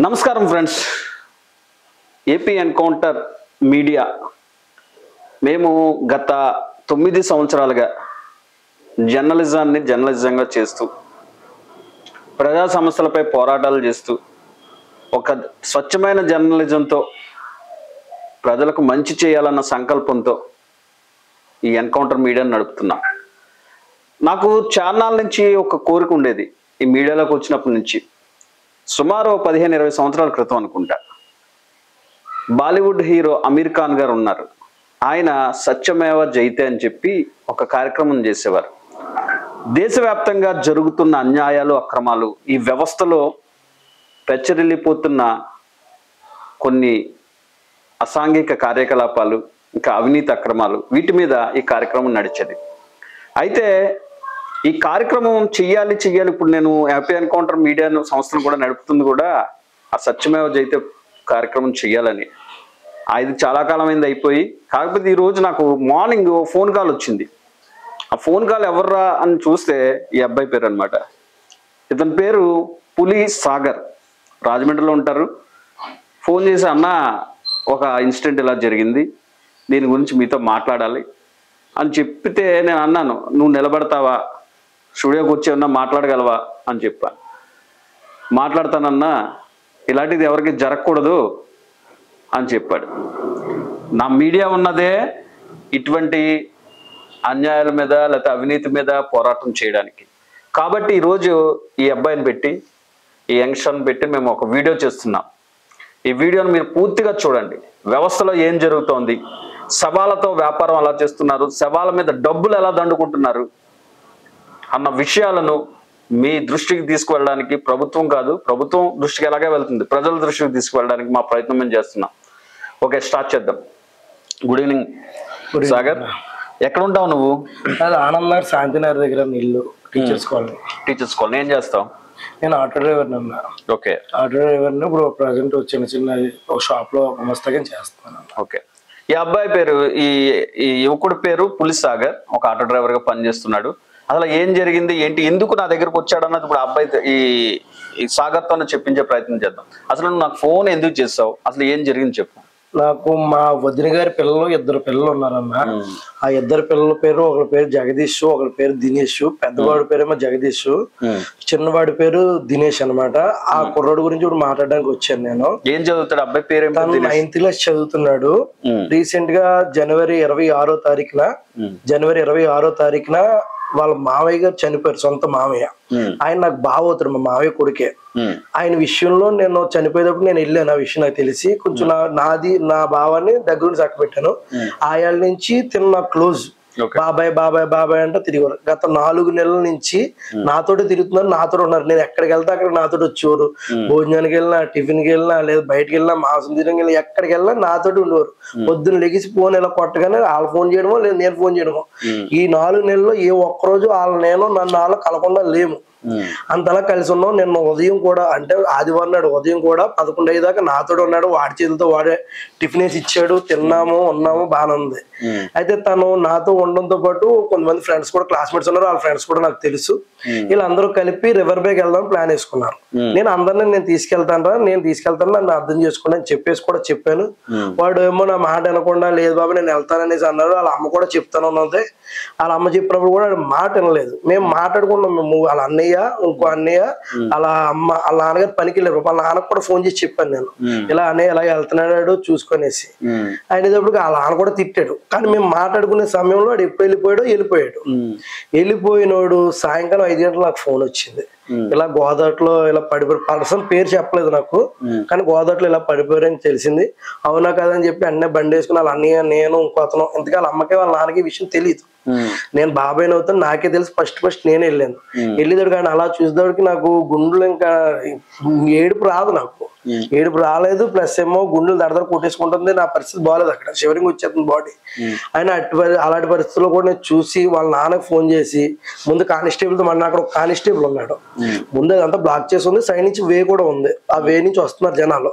నమస్కారం friends. AP encounter media మేము గత 9 సంవత్సరాలుగా జర్నలిజంగా చేస్తూ ప్రజా సమస్యలపై పోరాటాలు చేస్తూ ఒక స్వచ్ఛమైన జర్నలిజంతో ప్రజలకు మంచి చేయాలన్న సంకల్పంతో ఈ ఎన్కౌంటర్ మీడియాను నడుపుతున్నా. నాకు చాన్నాళ్ళ నుంచి ఒక కోరిక ఉండేది. ఈ మీడియాలోకి వచ్చినప్పటి నుంచి సుమారు 15-20 సంవత్సరాల క్రితం అనుకుంటా, బాలీవుడ్ హీరో అమీర్ ఖాన్ గారు ఉన్నారు. ఆయన సత్యమేవ జయతే అని చెప్పి ఒక కార్యక్రమం చేసేవారు. దేశవ్యాప్తంగా జరుగుతున్న అన్యాయాలు, అక్రమాలు, ఈ వ్యవస్థలో పెచ్చరిల్లిపోతున్న కొన్ని అసాంఘిక కార్యకలాపాలు, ఇంకా అవినీతి అక్రమాలు, వీటి మీద ఈ కార్యక్రమం నడిచేది. అయితే ఈ కార్యక్రమం చెయ్యాలి. ఇప్పుడు నేను ఏపీ ఎన్కౌంటర్ మీడియా సంస్థను కూడా నడుపుతుంది కూడా ఆ సత్యమేవ జయతే కార్యక్రమం చెయ్యాలని. ఇది చాలా కాలం అయింది అయిపోయి. కాకపోతే ఈరోజు నాకు మార్నింగ్ ఫోన్ కాల్ వచ్చింది. ఆ ఫోన్ కాల్ ఎవర్రా అని చూస్తే ఈ అబ్బాయి పేరు అనమాట. ఇతని పేరు పులి సాగర్, రాజమండ్రిలో ఉంటారు. ఫోన్ చేసి, అన్న ఒక ఇన్సిడెంట్ ఇలా జరిగింది, దీని గురించి మీతో మాట్లాడాలి అని చెప్పితే నేను అన్నాను, నువ్వు నిలబడతావా, స్టూడియోకి వచ్చి ఏమన్నా మాట్లాడగలవా అని చెప్పాను. మాట్లాడతానన్నా, ఇలాంటిది ఎవరికి జరగకూడదు అని చెప్పాడు. నా మీడియా ఉన్నదే ఇటువంటి అన్యాయాల మీద లేకపోతే అవినీతి మీద పోరాటం చేయడానికి. కాబట్టి ఈరోజు ఈ అబ్బాయిని పెట్టి, ఈ యంగ్స్టర్ని పెట్టి మేము ఒక వీడియో చేస్తున్నాం. ఈ వీడియోని మీరు పూర్తిగా చూడండి. వ్యవస్థలో ఏం జరుగుతోంది, శవాలతో వ్యాపారం ఎలా చేస్తున్నారు, శవాల మీద డబ్బులు ఎలా దండుకుంటున్నారు అన్న విషయాలను మీ దృష్టికి తీసుకువెళ్ళడానికి, ప్రభుత్వం కాదు, ప్రభుత్వం దృష్టికి ఎలాగే వెళ్తుంది, ప్రజల దృష్టికి తీసుకువెళ్ళడానికి మా ప్రయత్నం మేము చేస్తున్నాం. ఓకే, స్టార్ట్ చేద్దాం. Good evening Sagar. ఎక్కడ ఉంటావు నువ్వు? ఆనంద్ నగర్ శాంతినగర్ దగ్గర ఇల్లు. Teachers colony. ఏం చేస్తావు? నేను ఆటో డ్రైవర్ అన్నా. ఓకే, ఆటో డ్రైవర్ ఇప్పుడు ప్రజెంట్ చిన్న ఒక షాప్ లో గుమస్తాగా చేస్తాను. ఓకే. ఈ అబ్బాయి పేరు, ఈ యువకుడి పేరు పులి సాగర్, ఒక ఆటో డ్రైవర్ గా పనిచేస్తున్నాడు. అసలు ఏం జరిగింది, ఏంటి, ఎందుకు నా దగ్గరకు వచ్చాడు అన్నది ఇప్పుడు అబ్బాయి ఈ సాగర్తో చెప్పించే ప్రయత్నం చేద్దాం. అసలు నువ్వు నాకు ఫోన్ ఎందుకు చేస్తావు, అసలు ఏం జరిగింది చెప్పు. నాకు మా వదిన గారి పిల్లలు 2 పిల్లలు ఉన్నారన్న. ఆ 2 పిల్లల పేరు, ఒకరి పేరు జగదీష్, ఒకరి పేరు దినేష్. పెద్దవాడి పేరేమో జగదీష్, చిన్నవాడి పేరు దినేష్ అనమాట. ఆ కుర్రాడు గురించి ఇప్పుడు మాట్లాడడానికి వచ్చాను నేను. ఏం చదువుతాడు అబ్బాయి పేరు? 9th క్లాస్ చదువుతున్నాడు. రీసెంట్ గా జనవరి 26వ తారీఖున వాళ్ళ మావయ్య గారు చనిపోయారు. సొంత మావయ్య. ఆయన నాకు బావ అవుతాడు, మా మావయ్య కొడుకే. ఆయన విషయంలో నేను చనిపోయేటప్పుడు నేను వెళ్ళాను. ఆ విషయం నాకు తెలిసి కొంచెం నా భావాన్ని దగ్గర నుంచి చక్కబెట్టాను. ఆయాల నుంచి తిన్న క్లోజ్, బాబాయ్ బాబాయ్ బాబాయ్ అంటే తిరిగారు. గత 4 నెలల నుంచి నాతోటి తిరుగుతున్నారు, నాతో ఉన్నారు. నేను ఎక్కడికి వెళ్తే అక్కడ నాతోటి వచ్చేవారు. భోజనానికి వెళ్ళినా, టిఫిన్కి వెళ్ళినా, లేదా బయటకి వెళ్ళినా, మాంసం తినడానికి వెళ్ళినా, ఎక్కడికి వెళ్ళినా నాతోటి ఉండేవారు. పొద్దున్న లెగిసి ఫోన్ ఇలా కొట్టగానే వాళ్ళు ఫోన్ చేయడమో లేదా నేను ఫోన్ చేయడమో. ఈ 4 నెలల్లో ఏ ఒక్కరోజు నన్ను వాళ్ళు కలకుండా లేము. అంతలా కలిసి ఉన్నాం. నిన్న ఉదయం కూడా, అంటే ఆదివారం నాడు ఉదయం కూడా 11 అయ్యేదాకా నాతో ఉన్నాడు. వాడి చేతులతో వాడే టిఫిన్ వేసి ఇచ్చాడు, తిన్నాము, ఉన్నాము, బాగానే ఉంది. అయితే తను నాతో ఉండడంతో పాటు కొంతమంది ఫ్రెండ్స్ కూడా, క్లాస్మేట్స్ ఉన్నారు, వాళ్ళ ఫ్రెండ్స్ కూడా నాకు తెలుసు. వీళ్ళందరూ కలిపి రివర్ బేకి వెళ్దాం ప్లాన్ వేసుకున్నారు. నేను అందరినీ నేను తీసుకెళ్తాను, నన్ను అర్థం చేసుకోండి అని చెప్పాను. వాడు ఏమో నా మాట వినకుండా, లేదు బాబు నేను వెళ్తాననేసి అన్నారు. వాళ్ళ అమ్మ కూడా చెప్తాను ఉన్నది. వాళ్ళ అమ్మ చెప్పినప్పుడు కూడా మాట వినలేదు. మేము మాట్లాడుకున్నాం. వాళ్ళ అన్నయ్య, ఇంకో అన్నయ్య, అలా అమ్మ, వాళ్ళ నాన్నగారు పనికి వెళ్ళారు. వాళ్ళ నాన్నకు కూడా ఫోన్ చేసి చెప్పాను నేను, ఇలా అన్నయ్య ఇలా వెళ్తున్నాడు చూసుకొనేసి. అయినప్పుడు వాళ్ళ నాన్న కూడా తిట్టాడు. కానీ మేము మాట్లాడుకునే సమయంలో వాడు ఎప్పుడు వెళ్ళిపోయినోడు సాయంకాలం 5 గంటలకు నాకు ఫోన్ వచ్చింది. ఇలా గోదావరిలో ఇలా పడిపోయారు. పర్సన్ పేరు చెప్పలేదు నాకు, కానీ గోదావరిలో ఇలా పడిపోయారని తెలిసింది. అవునా కదని చెప్పి అన్నీ బండి వేసుకుని వాళ్ళ అన్నయ్య, నేను, ఇంకో అతను, ఇంతకీ వాళ్ళ అమ్మకి వాళ్ళ నాన్నకి విషయం తెలియదు. నేను బాబాయ్ అవుతాను నాకే తెలుసు. ఫస్ట్ నేను వెళ్ళాను. వెళ్ళేదాడు కానీ అలా చూసేదాడికి నాకు గుండెలు ఇంకా ఏడుపు రాదు. నాకు ఏడుపు రాలేదు. ప్లస్ ఏమో గుండెలు దడదర కొట్టేసుకుంటుంది. నా పరిస్థితి బాగాలేదు. అక్కడ షివరింగ్ వచ్చేస్తుంది బాడీ. ఆయన అలాంటి పరిస్థితుల్లో కూడా నేను చూసి వాళ్ళ నాన్నకు ఫోన్ చేసి, ముందు కానిస్టేబుల్తో అక్కడ ఒక కానిస్టేబుల్ ఉన్నాడు. ముందు అదంతా బ్లాక్ చేసి ఉంది. సైడ్ నుంచి వే కూడా ఉంది. ఆ వే నుంచి వస్తున్నారు జనాలు.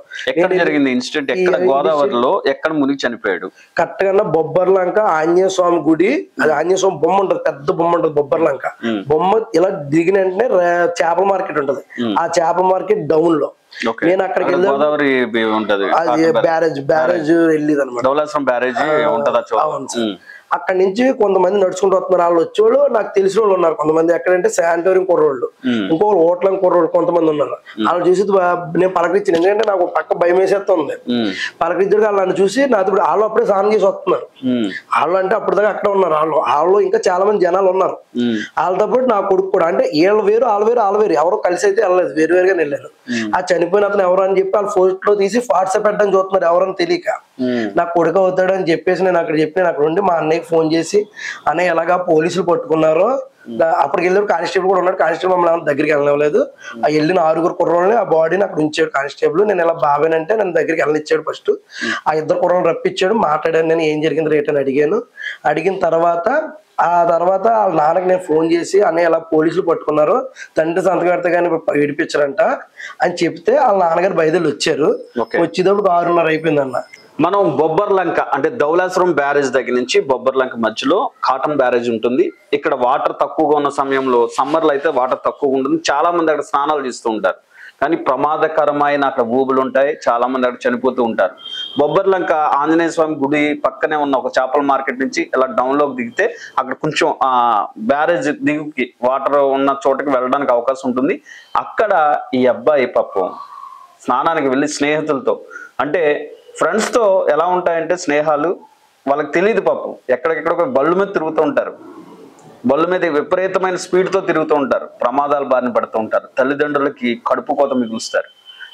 కరెక్ట్ గా బొబ్బర్లంక ఆంజనేయ స్వామి గుడి, అది ఆంజనేయ స్వామి బొమ్మ ఉంటది, పెద్ద బొమ్మ ఉంటది బొబ్బర్లంక బొమ్మ. ఇలా దిగిన వెంటనే చేపల మార్కెట్ ఉంటది. ఆ చేపల మార్కెట్ డౌన్ లో నేను అక్కడికి వెళ్ళి గోదావరి ఉంటది, అది బ్యారేజ్ వెళ్ళేది అనమాట. ధవళేశ్వరం బ్యారేజ్ ఉంటది. అవును సార్. అక్కడి నుంచి కొంతమంది నడుచుకుంటూ వస్తున్నారు. వాళ్ళు వచ్చేవాళ్ళు నాకు తెలిసిన వాళ్ళు ఉన్నారు కొంతమంది. ఎక్కడంటే శానిటోరియం కుర్రోళ్ళు, ఇంకొకరు హోటల్ కుర్రోళ్ళు కొంతమంది ఉన్నారు. వాళ్ళు చూసి నేను పలకరించాను, ఎందుకంటే నాకు పక్క భయం వేసేస్తుంది. పలకరించడానికి వాళ్ళు నన్ను చూసి నాతో వాళ్ళు అప్పుడే స్నానం చేసి వస్తున్నారు. వాళ్ళు అంటే అప్పుడు దాకా అక్కడ ఉన్నారు. వాళ్ళు ఇంకా చాలా మంది జనాలు ఉన్నారు. వాళ్ళతో పాటు నా కొడుకు కూడా, అంటే వీళ్ళు వేరు వాళ్ళు వేరు, ఎవరో కలిసి అయితే వెళ్ళలేదు, వేరుగా వెళ్ళారు. ఆ చనిపోయిన అతను ఎవరు అని చెప్పి వాళ్ళు ఫోటో తీసి వాట్సాప్ పెట్టడం చూస్తున్నారు, ఎవరని తెలియక. నా కొడుకు అవుతాడు అని చెప్పేసి నేను అక్కడ ఉండి మా అన్నయ్యకి ఫోన్ చేసి, అన్నయ్య ఎలాగా పోలీసులు పట్టుకున్నారో, అప్పటికి వెళ్ళారు కానిస్టేబుల్ కూడా ఉన్నాడు. కానిస్టేబుల్ మమ్మల్ని దగ్గరికి వెళ్ళలేదు. ఆ వెళ్ళిన 6 కుర్రోళ్ళని ఆ బాడీని అక్కడ ఉంచాడు కానిస్టేబుల్. నేను ఇలా బాబానంటే నన్ను దగ్గరికి వెళ్ళనిచ్చాడు. ఫస్ట్ ఆ 2 కుర్రోళ్ళని రప్పించాడు. మాట్లాడాను, నేను ఏం జరిగింది రేట్ అని అడిగాను. అడిగిన తర్వాత వాళ్ళ నాన్నకి నేను ఫోన్ చేసి, అన్నయ్య ఇలా పోలీసులు పట్టుకున్నారు, తండ్రి సంతకం పెడితే కానీ విడిపించారంట అని చెప్తే వాళ్ళ నాన్నగారు బయలుదేరి వచ్చారు. వచ్చేటప్పుడు 6:30 అయిపోయిందన్న. మనం బొబ్బర్లంక అంటే ధవళేశ్వరం బ్యారేజ్ దగ్గర నుంచి బొబ్బర్లంక మధ్యలో కాటన్ బ్యారేజ్ ఉంటుంది. ఇక్కడ వాటర్ తక్కువగా ఉన్న సమయంలో, సమ్మర్లో అయితే వాటర్ తక్కువగా ఉంటుంది, చాలా మంది అక్కడ స్నానాలు చేస్తూ ఉంటారు. కానీ ప్రమాదకరమైన అక్కడ ఊబులు ఉంటాయి, చాలా మంది అక్కడ చనిపోతూ ఉంటారు. బొబ్బర్లంక ఆంజనేయ స్వామి గుడి పక్కనే ఉన్న ఒక చేపల మార్కెట్ నుంచి ఇలా డౌన్ లోకి దిగితే అక్కడ కొంచెం బ్యారేజ్ దిగుకి వాటర్ ఉన్న చోటకి వెళ్ళడానికి అవకాశం ఉంటుంది. అక్కడ ఈ అబ్బాయి పాపం స్నానానికి వెళ్ళి స్నేహితులతో, అంటే ఫ్రెండ్స్ తో ఎలా ఉంటాయంటే స్నేహాలు, వాళ్ళకి తెలియదు పాపం, ఎక్కడెక్కడ బళ్ళు మీద తిరుగుతూ ఉంటారు. బళ్ళు మీద విపరీతమైన స్పీడ్ తో తిరుగుతూ ఉంటారు, ప్రమాదాలు బారిన పడుతూ ఉంటారు, తల్లిదండ్రులకి కడుపు కోత మిగులుస్తారు.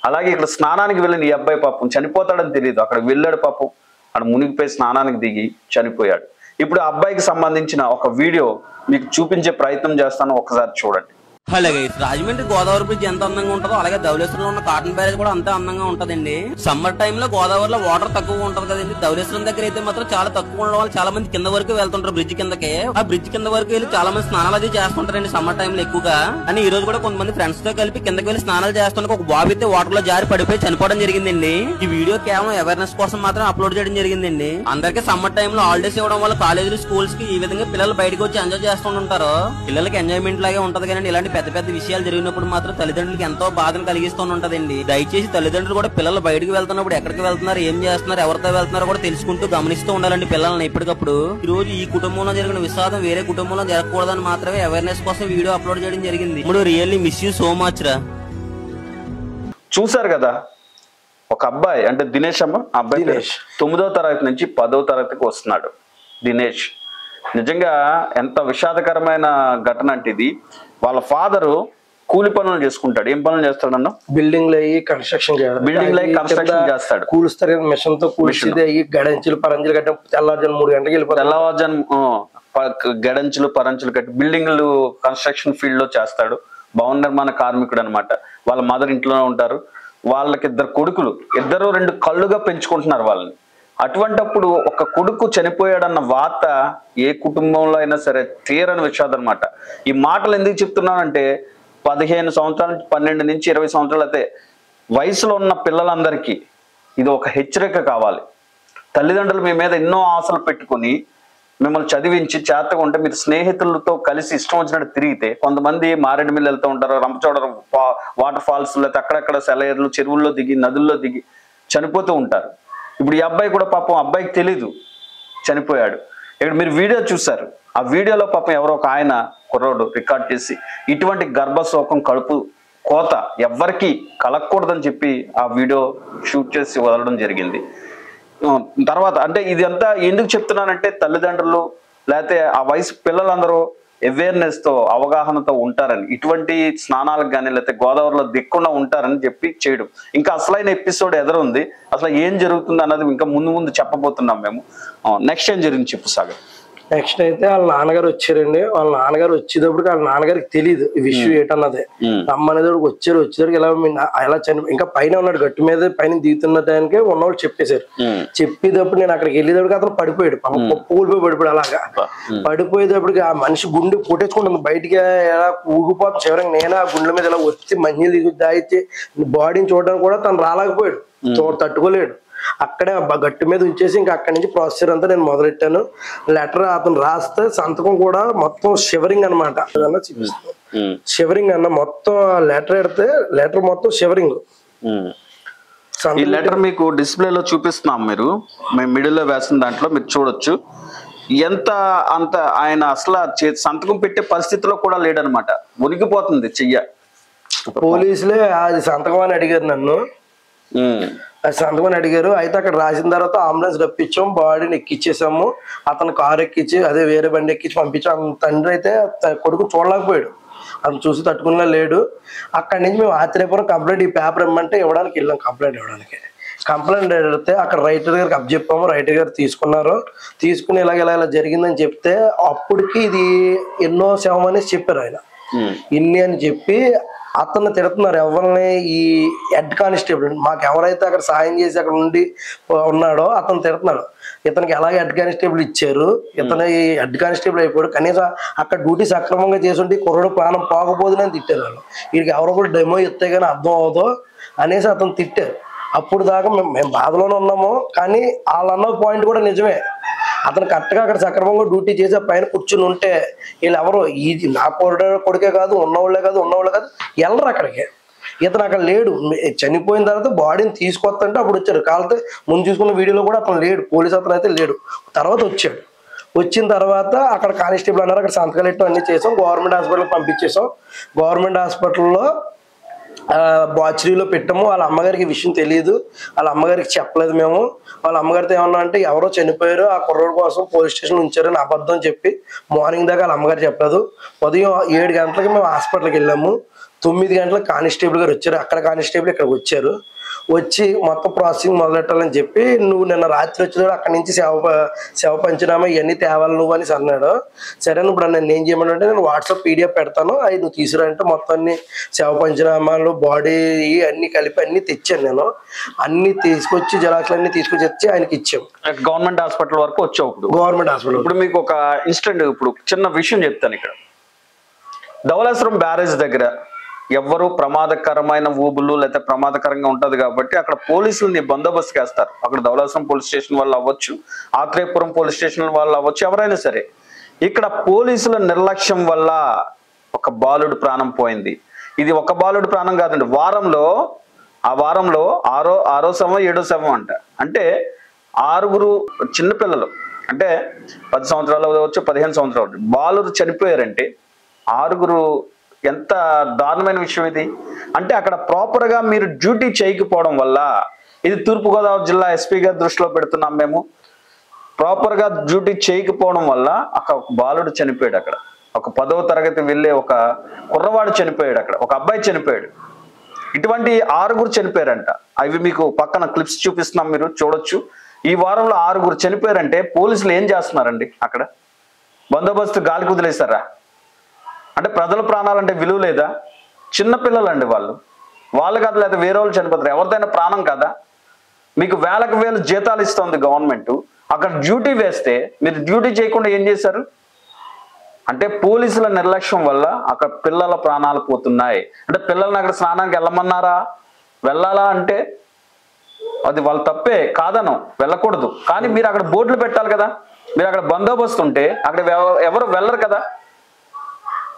అలాగే ఇక్కడ స్నానానికి వెళ్ళిన ఈ అబ్బాయి పాపం చనిపోతాడని తెలియదు, అక్కడ వెళ్ళాడు పాపం, అక్కడ మునిగిపోయి స్నానానికి దిగి చనిపోయాడు. ఇప్పుడు ఆ అబ్బాయికి సంబంధించిన ఒక వీడియో మీకు చూపించే ప్రయత్నం చేస్తాను, ఒకసారి చూడండి. అలాగే రాజమండ్రి గోదావరి బ్రిడ్జ్ ఎంత అందంగా ఉంటుందో అలాగే ధవళేశ్వరంలో ఉన్న కాటన్ బ్యారేజ్ కూడా అంతే అందంగా ఉంటదండి. సమ్మర్ టైమ్ లో గోదావరిలో వాటర్ తక్కువ ఉంటది కదండి. ధవళేశ్వరం దగ్గర అయితే మాత్రం చాలా తక్కువ ఉండడం వల్ల చాలా మంది కింద వరకు వెళ్తుంటారు, బ్రిడ్జ్ కిందకి. ఆ బ్రిడ్జ్ కింద వరకు వెళ్ళి చాలా మంది స్నానాలు అది చేస్తుంటారండి సమ్మర్ టైమ్ లో ఎక్కువగా. అని ఈ రోజు కూడా కొంతమంది ఫ్రెండ్స్ తో కలిపి కిందకి వెళ్ళి స్నానాలు చేస్తుంటే ఒక బాబు అయితే వాటర్ లో జారి పడిపోయి చనిపోవడం జరిగిందండి. ఈ వీడియో కేవలం అవేర్నెస్ కోసం మాత్రం అప్లోడ్ చేయడం జరిగిందండి. అందరికీ సమ్మర్ టైమ్ లో హాలిడేస్ ఇవ్వడం వల్ల కాలేజీలు, స్కూల్స్ కి ఈ విధంగా పిల్లలు బయటకు వచ్చి ఎంజాయ్ చేస్తుంటారు. పిల్లలకి ఎంజాయ్మెంట్ లాగే ఉంటది కానీ ఇలాంటి పెద్ద పెద్ద విషయాలు జరిగినప్పుడు మాత్రం తల్లిదండ్రులకి ఎంతో బాధను కలిగిస్తూ ఉంటదండి. దయచేసి తల్లిదండ్రులు కూడా పిల్లలు బయటకు వెళ్తున్నప్పుడు ఎక్కడికి వెళ్తున్నారు, ఏం చేస్తున్నారు, ఎవరితో వెళ్తున్నారో కూడా తెలుసుకుంటూ గమనిస్తూ ఉండాలండి పిల్లల్ని ఎప్పటికప్పుడు. ఈ రోజు ఈ కుటుంబంలో జరిగిన విషాదం వేరే కుటుంబంలో జరగకూడదని మాత్రమే అవేర్నెస్ కోసం వీడియో అప్లోడ్ చేయడం జరిగింది. ఇప్పుడు really miss you so much రా. చూసారు కదా, ఒక అబ్బాయి అంటే దినేష్ అమ్మ, అబ్బాయి 9వ తరగతి నుంచి 10వ తరగతికి వస్తున్నాడు దినేష్. నిజంగా ఎంత విషాదకరమైన ఘటన అంటే ఇది. వాళ్ళ ఫాదరు కూలి పనులు చేసుకుంటాడు. ఏం పనులు చేస్తాడన్నా? బిల్డింగ్ కన్స్ట్రక్షన్ చేస్తాడు. కూలుస్తారు మిషన్ తో కూల్చేది అయ్యి గడంచులు పరంచులు కట్టి తెల్లవారుజాము 3 గంటలకు వెళ్ళిపోతారు. తెల్లవారుజాము గడంచులు పరంచులు కట్టి బిల్డింగ్లు కన్స్ట్రక్షన్ ఫీల్డ్ లో చేస్తాడు. భవన నిర్మాణ కార్మికుడు అనమాట. వాళ్ళ మదర్ ఇంట్లోనే ఉంటారు. వాళ్ళకి 2 కొడుకులు, 2 కళ్ళుగా పెంచుకుంటున్నారు వాళ్ళని. అటువంటప్పుడు ఒక కొడుకు చనిపోయాడన్న వార్త ఏ కుటుంబంలో అయినా సరే తీరని విషాదం అనమాట. ఈ మాటలు ఎందుకు చెప్తున్నానంటే 15 సంవత్సరాల నుంచి 12 నుంచి 20 సంవత్సరాలు అయితే వయసులో ఉన్న పిల్లలందరికీ ఇది ఒక హెచ్చరిక కావాలి. తల్లిదండ్రులు మీ మీద ఎన్నో ఆశలు పెట్టుకుని మిమ్మల్ని చదివించి చేతగా ఉంటే మీరు స్నేహితులతో కలిసి ఇష్టం వచ్చినట్టు తిరిగితే, కొంతమంది మారేడుమిల్లి వెళ్తూ ఉంటారు, రంపచోడవరం వాటర్ ఫాల్స్ లేకపోతే అక్కడక్కడ సెలయేర్లు, చెరువుల్లో దిగి, నదుల్లో దిగి చనిపోతూ ఉంటారు. ఇప్పుడు ఈ అబ్బాయి కూడా పాపం అబ్బాయికి తెలీదు చనిపోయాడు. ఇక్కడ మీరు వీడియో చూసారు. ఆ వీడియోలో పాపం ఎవరో ఒక ఆయన కుర్రోడు రికార్డ్ చేసి ఇటువంటి గర్భశోకం, కడుపు కోత ఎవ్వరికి కలగకూడదని చెప్పి ఆ వీడియో షూట్ చేసి వదలడం జరిగింది. తర్వాత అంటే ఇది అంతా ఎందుకు చెప్తున్నానంటే తల్లిదండ్రులు లేకపోతే ఆ వయసు పిల్లలందరూ అవేర్నెస్ తో, అవగాహనతో ఉంటారని, ఇటువంటి స్నానాలకు కానీ లేకపోతే గోదావరిలో దిక్కుండా ఉంటారని చెప్పి చేయడం. ఇంకా అసలైన ఎపిసోడ్ ఎదురుంది. అసలు ఏం జరుగుతుంది అన్నది ఇంకా ముందు చెప్పబోతున్నాం మేము. నెక్స్ట్ ఏం జరిగింది చెప్పు సాగర్. నెక్స్ట్ అయితే వాళ్ళ నాన్నగారు వచ్చారండి. వాళ్ళ నాన్నగారు వచ్చేటప్పటికి వాళ్ళ నాన్నగారికి తెలియదు ఈ విషయం ఏంటన్నదే. అమ్మనేటప్పుడు వచ్చేటప్పటికి ఎలా ఇంకా పైన ఉన్నాడు, గట్టు మీద పైన దిగుతున్న టైంకే ఉన్నవాళ్ళు చెప్పేశారు. చెప్పేటప్పుడు నేను అక్కడికి వెళ్ళేటప్పటికి అతను పడిపోయాడు, కూలిపోయి పడిపోయాడు. అలాగా పడిపోయేటప్పటికి ఆ మనిషి గుండె కొట్టేసుకుంటుంది, బయటికి ఎలా ఊగిపోతుంది. చివరికి నేను ఆ గుండెల మీద ఇలా వచ్చి మంచినీళ్ళు దాయితే బాడీని చూడడానికి కూడా తను రాలేకపోయాడు, తట్టుకోలేడు. అక్కడే గట్టు మీద ఉంచేసి ఇంకా అక్కడి నుంచి ప్రొసీజర్ అంతా నేను మొదలెట్టాను. లెటర్ అతను రాస్తే సంతకం కూడా మొత్తం షివరింగ్ అనమాట. చూపిస్తాను, షివరింగ్ అన్న మొత్తం లెటర్ ఎడితే లెటర్ మొత్తం షివరింగ్. ఈ లెటర్ మీకు డిస్ప్లేలో చూపిస్తున్నాం, మేము మిడిల్లో వేసిన దాంట్లో మీరు చూడొచ్చు. ఎంత అంత ఆయన అసలు సంతకం పెట్టే పరిస్థితిలో కూడా లేడనమాట, ఉనికిపోతుంది చెయ్య. పోలీసులే అది సంతకం అని అడిగారు నన్ను, అది సంతకం అని అడిగారు. అయితే అక్కడ రాసిన తర్వాత అంబులెన్స్ రప్పించాం, బాడీని ఎక్కిచ్చేసాము, అతను కారు ఎక్కించి అదే వేరే బండి ఎక్కించి పంపించాం. తండ్రి అయితే కొడుకు చూడలేకపోయాడు, అతను చూసి తట్టుకున్నా లేడు. అక్కడి నుంచి మేము ఆశ్చర్యపురం కంప్లైంట్ ఈ పేపర్ ఇవ్వమంటే ఇవ్వడానికి వెళ్ళాం. కంప్లైంట్ అడిగితే అక్కడ రైటర్ గారికి అప్పచెప్పాము, రైటర్ గారు తీసుకున్నారు. తీసుకుని ఇలా జరిగిందని చెప్తే అప్పటికి ఇది ఎన్నో శవం అనేసి చెప్పారు ఆయన. ఇన్ని అని చెప్పి అతన్ని తిడుతున్నారు ఎవరిని, ఈ హెడ్ కానిస్టేబుల్ మాకు ఎవరైతే అక్కడ సాయం చేసి అక్కడ ఉండి ఉన్నాడో అతను తిడుతున్నాడు. ఇతనికి ఎలాగ హెడ్ కానిస్టేబుల్ ఇచ్చారు, ఇతను హెడ్ కానిస్టేబుల్ అయిపోయాడు, కనీసం అక్కడ డ్యూటీ సక్రమంగా చేసుంటే కుర్రోడు ప్రాణం పోకపోతుందని తిట్టారు వాళ్ళు. వీడికి ఎవరో కూడా డెమో ఇస్తే కానీ అర్థం అవదో అనేసి అతను తిట్టారు. అప్పుడు దాకా మేము బాధలోనే ఉన్నాము, కానీ వాళ్ళన్న పాయింట్ కూడా నిజమే. అతను కరెక్ట్గా అక్కడ సక్రమంగా డ్యూటీ చేసి పైన కూర్చుని ఉంటే వీళ్ళు ఎవరు ఇది నా కొడుకే కాదు, ఉన్నవాళ్ళే కాదు వెళ్ళరు అక్కడికి. ఇతను అక్కడ లేడు, చనిపోయిన తర్వాత బాడీని తీసుకొస్తుంటే అప్పుడు వచ్చారు. కాకపోతే ముందు చూసుకున్న వీడియోలో కూడా అతను లేడు, పోలీస్ అతను అయితే లేడు. తర్వాత వచ్చాడు. వచ్చిన తర్వాత అక్కడ కానిస్టేబుల్ అన్నారు, అక్కడ సంతకాలు ఎట్టు అన్నీ చేసాం, గవర్నమెంట్ హాస్పిటల్కి పంపించేసాం. గవర్నమెంట్ హాస్పిటల్లో బాచురీలో పెట్టాము. వాళ్ళ అమ్మగారికి విషయం తెలియదు, వాళ్ళ అమ్మగారికి చెప్పలేదు మేము. వాళ్ళ అమ్మగారితో ఏమన్నా అంటే ఎవరో చనిపోయారు, ఆ కుర్రోడు కోసం పోలీస్ స్టేషన్ ఉంచారని అబద్ధం చెప్పి మార్నింగ్ దాకా వాళ్ళ అమ్మగారు చెప్పలేదు. ఉదయం 7 గంటలకి మేము హాస్పిటల్కి వెళ్ళాము. 9 గంటలకు కానిస్టేబుల్ గారు వచ్చారు, అక్కడ కానిస్టేబుల్ ఇక్కడికి వచ్చారు. వచ్చి మొత్తం ప్రాసెసింగ్ మొదలెట్టాలని చెప్పి నువ్వు నిన్న రాత్రి వచ్చేవాడు అక్కడి నుంచి శవ పంచనామా ఇవన్నీ తేవాలి నువ్వు అని అన్నాడు. సరే ఇప్పుడు నేను ఏం చేయమంటే నేను వాట్సాప్ PDF పెడతాను, అవి నువ్వు తీసుకురంటే మొత్తాన్ని శవ పంచనామాలు బాడీ అన్ని కలిపి అన్ని తెచ్చాను. నేను అన్ని తీసుకొచ్చి జిరాక్స్లు అన్ని తీసుకొచ్చి ఆయనకి ఇచ్చాము. గవర్నమెంట్ హాస్పిటల్ వరకు వచ్చావు. Government hospital. ఇప్పుడు మీకు ఒక ఇన్స్టెంట్ ఇప్పుడు చిన్న విషయం చెప్తాను. ఇక్కడ ధవళేశ్వరం బ్యారేజ్ దగ్గర ఎవరు ప్రమాదకరమైన ఊబులు లేకపోతే ప్రమాదకరంగా ఉంటది కాబట్టి అక్కడ పోలీసులని బందోబస్తు చేస్తారు. అక్కడ ధవళేశ్వరం పోలీస్ స్టేషన్ వాళ్ళు అవ్వచ్చు, ఆత్రేయపురం పోలీస్ స్టేషన్ వాళ్ళు అవ్వచ్చు, ఎవరైనా సరే. ఇక్కడ పోలీసుల నిర్లక్ష్యం వల్ల ఒక బాలుడు ప్రాణం పోయింది. ఇది ఒక బాలుడు ప్రాణం కాదండి, ఆ వారంలో ఆరో శవం 7వ శవం అంట. అంటే 6 చిన్నపిల్లలు, అంటే 10 సంవత్సరాలు అవ్వచ్చు, 15 సంవత్సరాలు బాలురు చనిపోయారంటే 6 ఎంత దారుణమైన విషయం ఇది. అంటే అక్కడ ప్రాపర్ గా మీరు డ్యూటీ చేయకపోవడం వల్ల, ఇది తూర్పుగోదావరి జిల్లా SP గారి దృష్టిలో పెడుతున్నాం మేము, ప్రాపర్ గా డ్యూటీ చేయకపోవడం వల్ల అక్కడ ఒక బాలుడు చనిపోయాడు. అక్కడ ఒక 10వ తరగతి వెళ్ళే ఒక కుర్రవాడు చనిపోయాడు, అక్కడ ఒక అబ్బాయి చనిపోయాడు. ఇటువంటి 6 చనిపోయారంట. అవి మీకు పక్కన క్లిప్స్ చూపిస్తున్నాం, మీరు చూడొచ్చు. ఈ వారంలో 6 చనిపోయారంటే పోలీసులు ఏం చేస్తున్నారండి? అక్కడ బందోబస్తు గాలికి వదిలేశారా? అంటే ప్రజల ప్రాణాలంటే విలువ లేదా? చిన్నపిల్లలండి వాళ్ళు కాదు, లేదా వేరే వాళ్ళు చనిపోతారు, ఎవరిదైనా ప్రాణం కదా. మీకు వేలకు వేలు జీతాలు ఇస్తుంది గవర్నమెంట్, అక్కడ డ్యూటీ వేస్తే మీరు డ్యూటీ చేయకుండా ఏం చేశారు? అంటే పోలీసుల నిర్లక్ష్యం వల్ల అక్కడ పిల్లల ప్రాణాలు పోతున్నాయి. అంటే పిల్లల్ని అక్కడ స్నానానికి వెళ్ళమన్నారా? వెళ్ళాలా అంటే అది వాళ్ళ తప్పే, కాదను, వెళ్ళకూడదు. కానీ మీరు అక్కడ బోర్డులు పెట్టాలి కదా. మీరు అక్కడ బందోబస్తు ఉంటే అక్కడ ఎవరు వెళ్ళరు కదా.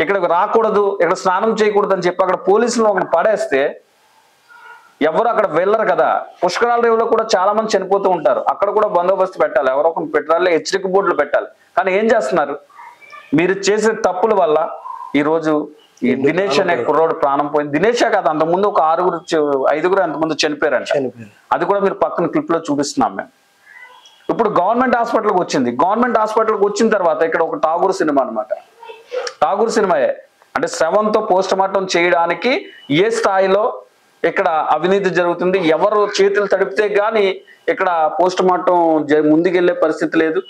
ఇక్కడికి రాకూడదు, ఇక్కడ స్నానం చేయకూడదు అని చెప్పి అక్కడ పోలీసులు ఒకటి పడేస్తే ఎవరు అక్కడ వెళ్ళరు కదా. పుష్కరాల రేవులో కూడా చాలా మంది చనిపోతూ ఉంటారు, అక్కడ కూడా బందోబస్తు పెట్టాలి, ఎవరో ఒకటి పెట్టాలి, హెచ్చరిక బోర్డులు పెట్టాలి. కానీ ఏం చేస్తున్నారు? మీరు చేసే తప్పుల వల్ల ఈరోజు ఈ దినేష్ అనే కుర్రోడు ప్రాణం పోయింది. దినేషే కాదు, అంతకుముందు ఒక 5 అంతకుముందు చనిపోయారంట. అది కూడా మీరు పక్కన క్లిప్ లో చూపిస్తున్నాం మేము. ఇప్పుడు గవర్నమెంట్ హాస్పిటల్కి వచ్చింది. గవర్నమెంట్ హాస్పిటల్కి వచ్చిన తర్వాత ఇక్కడ ఒక ఠాగూర్ సినిమా అనమాట. ఠాగూర్ సినిమాయే అంటే శవంతో పోస్ట్ మార్టం చేయడానికి ఏ స్థాయిలో ఇక్కడ అవినీతి జరుగుతుంది, ఎవరు చేతులు తడిపితే గానీ ఇక్కడ పోస్ట్ మార్టం ముందుకెళ్లే పరిస్థితి లేదు.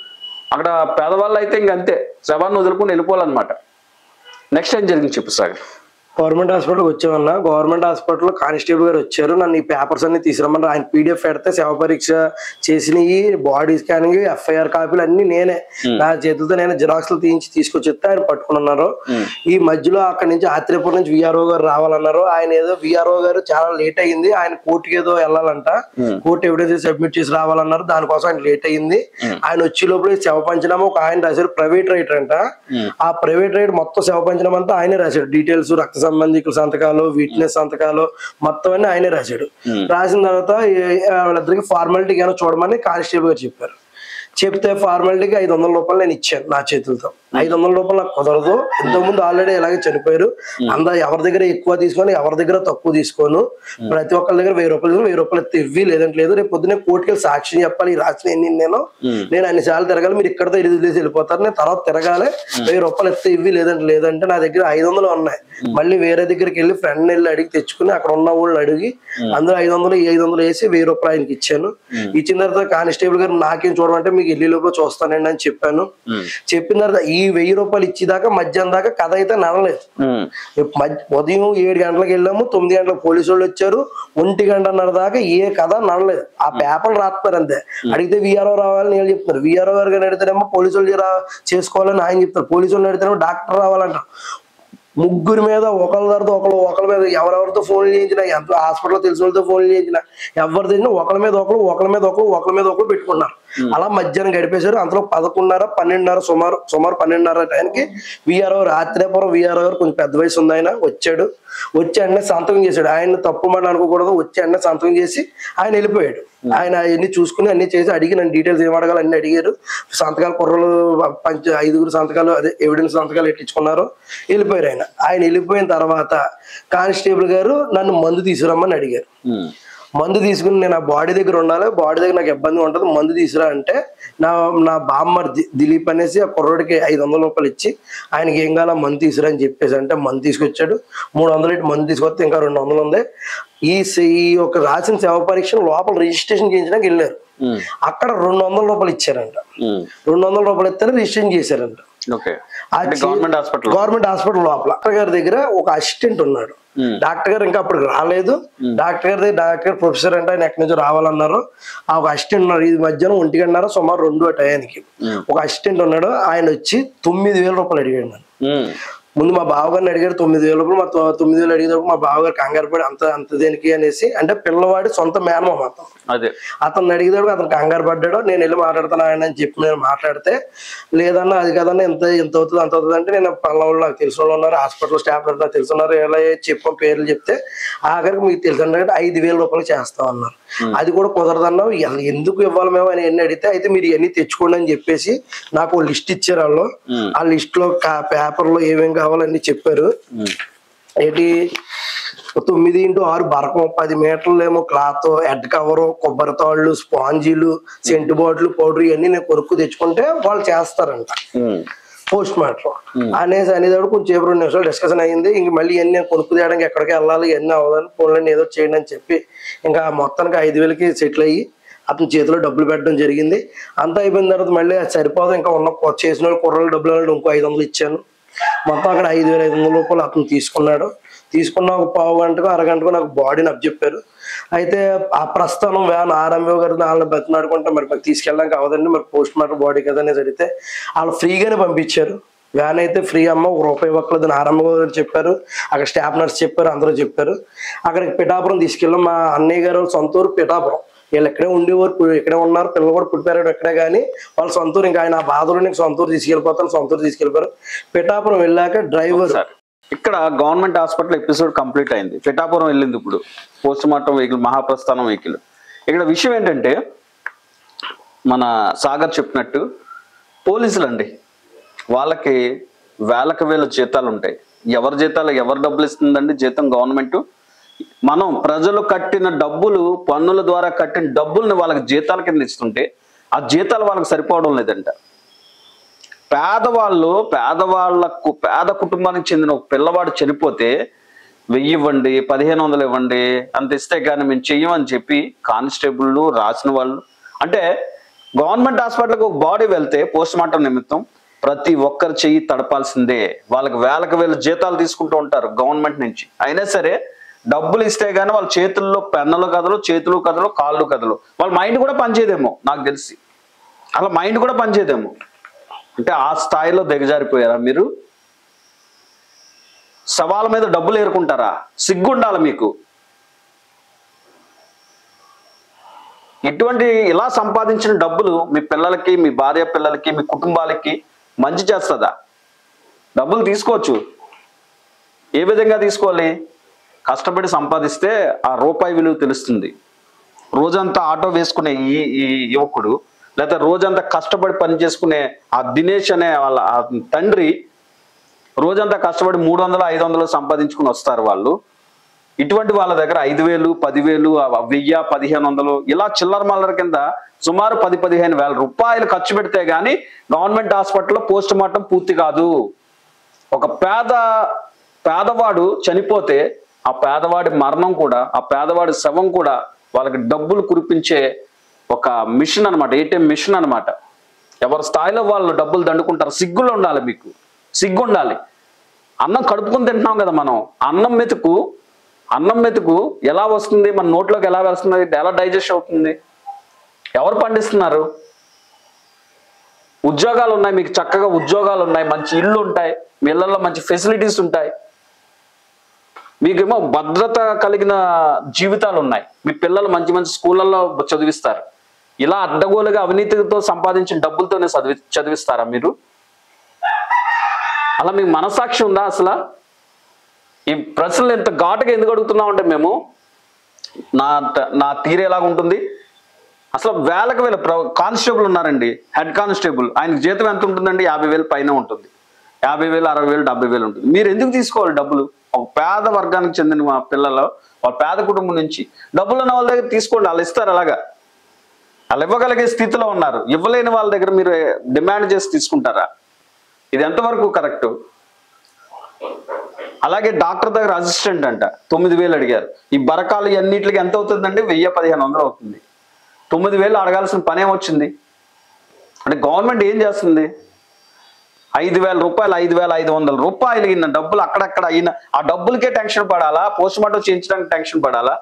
అక్కడ పేదవాళ్ళు అయితే ఇంకంతే, శవాన్ని వదులుకుని వెళ్ళిపోవాలన్నమాట. నెక్స్ట్ ఏం జరిగింది చెప్పు సాగర్. గవర్నమెంట్ హాస్పిటల్కి వచ్చామన్నా, గవర్నమెంట్ హాస్పిటల్లో కానిస్టేబుల్ గారు వచ్చారు, నన్ను ఈ పేపర్స్ అన్ని తీసుకురమ్మని. ఆయన PDF పెడితే శవ పరీక్ష చేసినవి, బాడీ స్కానింగ్, FIR కాపీలు అన్ని నేనే నా చేతులతో నేను జిరాక్స్లు తీసుకొచ్చేస్తే ఆయన పట్టుకున్నారు. ఈ మధ్యలో అక్కడి నుంచి ఆత్రేయపురం నుంచి VRO గారు రావాలన్నారు. ఆయన ఏదో VRO గారు చాలా లేట్ అయ్యింది, ఆయన కోర్టుకి ఏదో వెళ్ళాలంట, కోర్టు ఎవిడెన్స్ సబ్మిట్ చేసి రావాలన్నారు. దానికోసం ఆయన లేట్ అయ్యింది. ఆయన వచ్చే లోపల శవ పంచనామా ఒక ఆయన రాశారు, ప్రైవేట్ రైటర్ అంట. ఆ ప్రైవేట్ రైటర్ మొత్తం శవ పంచనామా అంతా ఆయనే రాశాడు, డీటెయిల్స్, రక్త సంబంధికుల సంతకాలు, విట్నెస్ సంతకాలు మొత్తం అన్ని ఆయనే రాశాడు. రాసిన తర్వాత వాళ్ళిద్దరికి ఫార్మాలిటీకి ఏమైనా చూడమని కానిస్టేబుల్ గారు చెప్పారు. చెప్తే ఫార్మాలిటీకి 500 రూపాయలు నేను ఇచ్చాను నా చేతులతో. 500 రూపాయలు నాకు కుదరదు, ఇంతకుముందు ఆల్రెడీ ఇలాగే చనిపోయారు, అందరూ ఎవరి దగ్గర ఎక్కువ తీసుకొని ఎవరి దగ్గర తక్కువ తీసుకోను, ప్రతి ఒక్కరి దగ్గర 1000 రూపాయలు ఇవ్వి, లేదంటే లేదు, రేపు పొద్దున్నే కోర్టుకి సాక్షి చెప్పాలి, రాసిన నేను అన్ని సార్లు తిరగాలి, మీరు ఇక్కడతో ఇరిదిలేసి వెళ్ళిపోతారు, నేను తర్వాత తిరగాలి, 1000 రూపాయలు ఇస్తే ఇవ్వి, లేదంటే నా దగ్గర 500 ఉన్నాయి. మళ్ళీ వేరే దగ్గరికి వెళ్ళి ఫ్రెండ్ వెళ్ళి అడిగి తెచ్చుకుని అక్కడ ఉన్న వాళ్ళు అడిగి అందులో 500 వేసి 1000 రూపాయలు ఆయనకి ఇచ్చాను. ఇచ్చిన తర్వాత కానిస్టేబుల్ గారు నాకేం చూడమంటే మీకు ఇల్లు లోపల చూస్తానండి అని చెప్పాను. చెప్పిన తర్వాత ఈ 1000 రూపాయలు ఇచ్చేదాకా మధ్యాహ్నం దాకా కథ అయితే నడలేదు. ఉదయం 7 గంటలకు వెళ్ళాము, 9 గంటలకు పోలీసు వాళ్ళు వచ్చారు, 1 గంటన్నర దాకా ఏ కథ నడలేదు. ఆ పేపర్లు రాస్తున్నారు అంతే. అడిగితే విఆర్ఓ రావాలని నేను చెప్తున్నారు, విఆర్ఓ గారు కానీ అడిగితేనేమో పోలీసు వాళ్ళు చేసుకోవాలని ఆయన చెప్తారు, పోలీసు వాళ్ళు అడిగితేనేమో డాక్టర్ రావాలంటారు. ముగ్గురి మీద ఒకళ్ళ తర్వాత ఒకళ్ళ మీద ఎవరెవరితో ఫోన్లు చేయించినా, ఎంత హాస్పిటల్లో తెలిసిన వాళ్ళతో ఫోన్లు చేయించినా, ఎవరు తెలిసినా ఒకళ్ళ మీద ఒకళ్ళు పెట్టుకున్నారు. అలా మధ్యాహ్నం గడిపేశారు. అంతలో 11:30, 12:30 సుమారు 12:30 టైంకి విఆర్ఓ రాత్రిపురం విఆర్ఓ గారు కొంచెం పెద్ద వయసు ఉంది, ఆయన వచ్చాడు. వచ్చి అన్నీ సంతకం చేశాడు. ఆయన తప్పు మాట అనుకోకూడదు, వచ్చి అన్నీ సంతకం చేసి ఆయన వెళ్ళిపోయాడు. ఆయన అవన్నీ చూసుకుని అన్ని చేసి అడిగి నన్ను డీటెయిల్స్ ఏం అడగాలి అన్ని అడిగారు. సంతకాలు కుర్రలు 5 సంతకాలు అదే ఎవిడెన్స్ సంతకాలు ఎట్టించుకున్నారు, వెళ్ళిపోయారు. ఆయన వెళ్ళిపోయిన తర్వాత కానిస్టేబుల్ గారు నన్ను మందు తీసుకురమ్మని అడిగారు. మందు తీసుకుని నేను ఆ బాడీ దగ్గర ఉండాలి, బాడీ దగ్గర నాకు ఇబ్బంది ఉంటుంది, మందు తీసుకురా అంటే నా బామ్మర్ దిలీప్ అనేసి ఆ కుర్రోడికి 500 రూపాయలు ఇచ్చి ఆయనకి ఏం కావాలో మందు తీసుకురా అని చెప్పేసి అంటే మందు తీసుకొచ్చాడు. 300 మందు తీసుకొస్తే ఇంకా 200 ఉంది. ఈ ఒక రాసిన సేవ పరీక్ష లోపల రిజిస్ట్రేషన్ చేయించడానికి వెళ్ళారు. అక్కడ 200 రూపాయలు ఇచ్చారంట. 200 రూపాయలు ఇస్తేనే రిజిస్ట్రేషన్ చేశారంట. గవర్నమెంట్ హాస్పిటల్ లోపల డాక్టర్ గారి దగ్గర ఒక అసిస్టెంట్ ఉన్నాడు. డాక్టర్ గారు ఇంకా అప్పుడు రాలేదు. డాక్టర్ ప్రొఫెసర్ అంటే ఆయన ఎక్కడి నుంచో రావాలన్నారు. ఆ ఒక అసిస్టెంట్ ఉన్నాడు. ఇది మధ్యాహ్నం 1 గంటన్నర సుమారు 2 టయానికి ఒక అసిస్టెంట్ ఉన్నాడు. ఆయన వచ్చి 9,000 రూపాయలు అడిగాడు నన్ను. ముందు మా బావగారిని అడిగారు 9,000 రూపాయలు. మా 9,000 అడిగేటప్పుడు మా బావగారు కంగారు పడి అంత దేనికి అనేసి, అంటే పిల్లవాడి సొంత మేనమామ అతను అడిగేటప్పుడు అతను కంగారు పడ్డాడు. నేను వెళ్ళి మాట్లాడుతాను ఆయన అని చెప్పి నేను మాట్లాడితే, లేదన్నా అది కదన్నా ఎంత అవుతుంది అంత అవుతుంది అంటే, నేను పల్లవాళ్ళు నాకు తెలిసిన వాళ్ళు ఉన్నారు, హాస్పిటల్ స్టాఫ్ నాకు తెలుసున్నారు, ఎలా చెప్పాం పేర్లు చెప్తే ఆఖరికి మీకు తెలుసు అంటే 5,000 రూపాయలు చేస్తాం అన్నారు. అది కూడా కుదరదన్నా, ఎందుకు ఇవ్వాలి మేము అని ఎన్ని అడిగితే, అయితే మీరు ఇవన్నీ తెచ్చుకోండి అని చెప్పేసి నాకు లిస్ట్ ఇచ్చారు వాళ్ళు. ఆ లిస్ట్ లో పేపర్ లో ఏమేమి కావాలని చెప్పారు. ఏంటి 9x6 బరకం, 10 మీటర్లు ఏమో క్లాత్, హెడ్ కవరు, కొబ్బరి తాళ్ళు, స్పాంజీలు, సెంటు బాటిల్, పౌడర్ ఇవన్నీ నేను కొనుక్కు తెచ్చుకుంటే వాళ్ళు చేస్తారంట పోస్ట్ మార్టం అనేటప్పుడు కొంచెం 2 నిమిషాలు డిస్కషన్ అయ్యింది. ఇంక మళ్ళీ ఇవన్నీ నేను కొనుక్కు తేయడానికి ఎక్కడికి వెళ్ళాలి, ఇవన్నీ అవ్వదని ఫోన్లో ఏదో చేయండి అని చెప్పి ఇంకా మొత్తానికి 5,000కి సెటిల్ అయ్యి అతని చేతిలో డబ్బులు పెట్టడం జరిగింది. అంతా అయిపోయిన తర్వాత మళ్ళీ అది సరిపోదు, ఇంకా ఉన్న చేసిన వాళ్ళు కుర్రలు డబ్బులు ఇంకో 500 ఇచ్చాను. మొత్తం అక్కడ 5,500 రూపాయలు అతను తీసుకున్నాడు. తీసుకున్న ఒక పావు గంటకు అరగంటకు నాకు బాడీని అప్పచెప్పారు. అయితే ఆ ప్రస్థానం వ్యాన్ ఆర్ఎంఓ గారు వాళ్ళని బతినాడుకుంటే మరి మాకు తీసుకెళ్ళడానికి అవదండి, మరి పోస్ట్ మార్టం బాడీ కదా అని అడిగితే వాళ్ళు ఫ్రీగానే పంపించారు. వ్యాన్ అయితే ఫ్రీ అమ్మ, ₹1 ఇవ్వట్లేదని ఆర్ఎంఓ గారు చెప్పారు, అక్కడ స్టాఫ్ నర్స్ చెప్పారు, అందరూ చెప్పారు. అక్కడికి పిఠాపురం తీసుకెళ్ళాం. మా అన్నయ్య గారు సొంతూరు పిఠాపురం. వీళ్ళు ఎక్కడే ఉండేవారు, ఇక్కడే ఉన్నారు, పిల్లలు కూడా పుట్టిపారు ఎక్కడే, కానీ వాళ్ళ సొంతూరు. ఇంకా ఆయన ఆ బాధలో నీకు సొంతూరు తీసుకెళ్ళిపోయారు. పిఠాపురం వెళ్ళాక డ్రైవర్ ఇక్కడ గవర్నమెంట్ హాస్పిటల్ ఎపిసోడ్ కంప్లీట్ అయింది. పిఠాపురం వెళ్ళింది ఇప్పుడు పోస్ట్ మార్టం వెహికల్, మహాప్రస్థానం వెహికల్. ఇక్కడ విషయం ఏంటంటే మన సాగర్ చెప్పినట్టు పోలీసులు అండి, వాళ్ళకి వేల జీతాలు ఉంటాయి. ఎవరి జీతాలు ఎవరు డబ్బులు ఇస్తుందండి? జీతం గవర్నమెంట్. మనం ప్రజలు కట్టిన డబ్బులు, పన్నుల ద్వారా కట్టిన డబ్బుల్ని వాళ్ళకి జీతాల కింద ఇస్తుంటే ఆ జీతాలు వాళ్ళకి సరిపోవడం లేదంట. పేద కుటుంబానికి చెందిన ఒక పిల్లవాడు చనిపోతే 1000 ఇవ్వండి, 1500 ఇవ్వండి, అంత ఇస్తే కానీ మేము చెయ్యమని చెప్పి కానిస్టేబుల్ రాసిన వాళ్ళు. అంటే గవర్నమెంట్ హాస్పిటల్కి ఒక బాడీ వెళ్తే పోస్ట్ మార్టం నిమిత్తం ప్రతి ఒక్కరు చెయ్యి తడపాల్సిందే. వాళ్ళకి వేల జీతాలు తీసుకుంటూ ఉంటారు గవర్నమెంట్ నుంచి. అయినా సరే డబ్బులు ఇస్తే గానీ వాళ్ళ చేతుల్లో పెన్నులు కదలు, చేతులు కదలు, కాళ్ళు కదలు. వాళ్ళ మైండ్ కూడా పనిచేయదేమో, నాకు తెలిసి అలా మైండ్ కూడా పనిచేయదేమో. అంటే ఆ స్థాయిలో దిగజారిపోయారా మీరు? సవాళ్ళ మీద డబ్బులు ఏరుకుంటారా? సిగ్గుండాలి మీకు. ఇటువంటి ఇలా సంపాదించిన డబ్బులు మీ పిల్లలకి, మీ భార్య పిల్లలకి, మీ కుటుంబాలకి మంచి చేస్తుందా? డబ్బులు తీసుకోవచ్చు, ఏ విధంగా తీసుకోవాలి? కష్టపడి సంపాదిస్తే ఆ రూపాయి విలువ తెలుస్తుంది. రోజంతా ఆటో వేసుకునే ఈ యువకుడు, లేకపోతే రోజంతా కష్టపడి పని చేసుకునే ఆ దినేష్ అనే వాళ్ళ తండ్రి రోజంతా కష్టపడి 300, 500 సంపాదించుకుని వస్తారు వాళ్ళు. ఇటువంటి వాళ్ళ దగ్గర 5,000, 10,000, 1000, 1,500 ఇలా చిల్లర మల్లర కింద సుమారు 10-15 వేల రూపాయలు ఖర్చు పెడితే గానీ గవర్నమెంట్ హాస్పిటల్లో పోస్ట్ మార్టం పూర్తి కాదు. ఒక పేదవాడు చనిపోతే ఆ పేదవాడి మరణం కూడా, ఆ పేదవాడి శవం కూడా వాళ్ళకి డబ్బులు కురిపించే ఒక మిషన్ అనమాట, ఏటీఎం మిషన్ అనమాట. ఎవరి స్థాయిలో వాళ్ళు డబ్బులు దండుకుంటారు. సిగ్గులో ఉండాలి, మీకు సిగ్గు ఉండాలి. అన్నం కడుపుకొని తింటున్నాం కదా మనం. అన్నం మెతుకు ఎలా వస్తుంది మన నోట్లోకి? ఎలా వస్తుంది? ఎలా డైజెస్ట్ అవుతుంది? ఎవరు పండిస్తున్నారు? ఉద్యోగాలు ఉన్నాయి, మీకు చక్కగా ఉద్యోగాలు ఉన్నాయి, మంచి ఇళ్ళు ఉంటాయి, మీ ఇళ్లలో మంచి ఫెసిలిటీస్ ఉంటాయి, మీకేమో భద్రత కలిగిన జీవితాలు ఉన్నాయి, మీ పిల్లలు మంచి మంచి స్కూళ్ళల్లో చదివిస్తారు. ఇలా అడ్డగోలుగా అవినీతితో సంపాదించిన డబ్బులతోనే చదివిస్తారా మీరు? అలా మీకు మనసాక్షి ఉందా అసలు? ఈ ప్రశ్నలు ఎంత ఘాటుగా ఎందుకు అడుగుతున్నామంటే మేము నా తీరు ఎలాగుంటుంది? అసలు వేలకు వేల కానిస్టేబుల్ ఉన్నారండి, హెడ్ కానిస్టేబుల్. ఆయనకు జీతం ఎంత ఉంటుందండి? 50,000 పైన ఉంటుంది. 50,000, 60,000, 70,000 ఉంటుంది. మీరు ఎందుకు తీసుకోవాలి డబ్బులు? ఒక పేద వర్గానికి చెందిన మా పిల్లలు, వాళ్ళ పేద కుటుంబం నుంచి డబ్బులు ఉన్న వాళ్ళ దగ్గర తీసుకోండి, వాళ్ళు ఇస్తారు. అలాగా వాళ్ళు ఇవ్వగలిగే స్థితిలో ఉన్నారు. ఇవ్వలేని వాళ్ళ దగ్గర మీరు డిమాండ్ చేసి తీసుకుంటారా? ఇది ఎంతవరకు కరెక్ట్? అలాగే డాక్టర్ దగ్గర అసిస్టెంట్ అంట 9,000 అడిగారు. ఈ బరకాలు అన్నిటికి ఎంత అవుతుందండి? 1,000-1,500 అవుతుంది. 9,000 అడగాల్సిన పని ఏమొచ్చింది? అంటే గవర్నమెంట్ ఏం చేస్తుంది? 5,000 రూపాయలు, 5,500 రూపాయలు అయిన డబ్బులు అక్కడక్కడ అయిన ఆ డబ్బులకే టెన్షన్ పడాలా? పోస్ట్ మార్టం చేయించడానికి టెన్షన్ పడాలా?